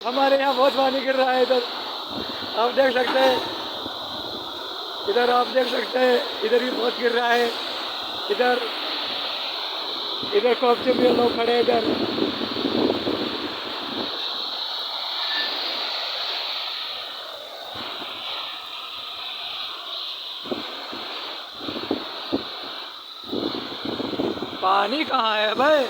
हमारे यहाँ बहुत पानी गिर रहा है इधर, आप देख सकते हैं। इधर आप देख सकते हैं, इधर भी बहुत गिर रहा है। इधर इधर कॉस्ट्यूम में लोग खड़े हैं इधर। पानी कहाँ है भाई?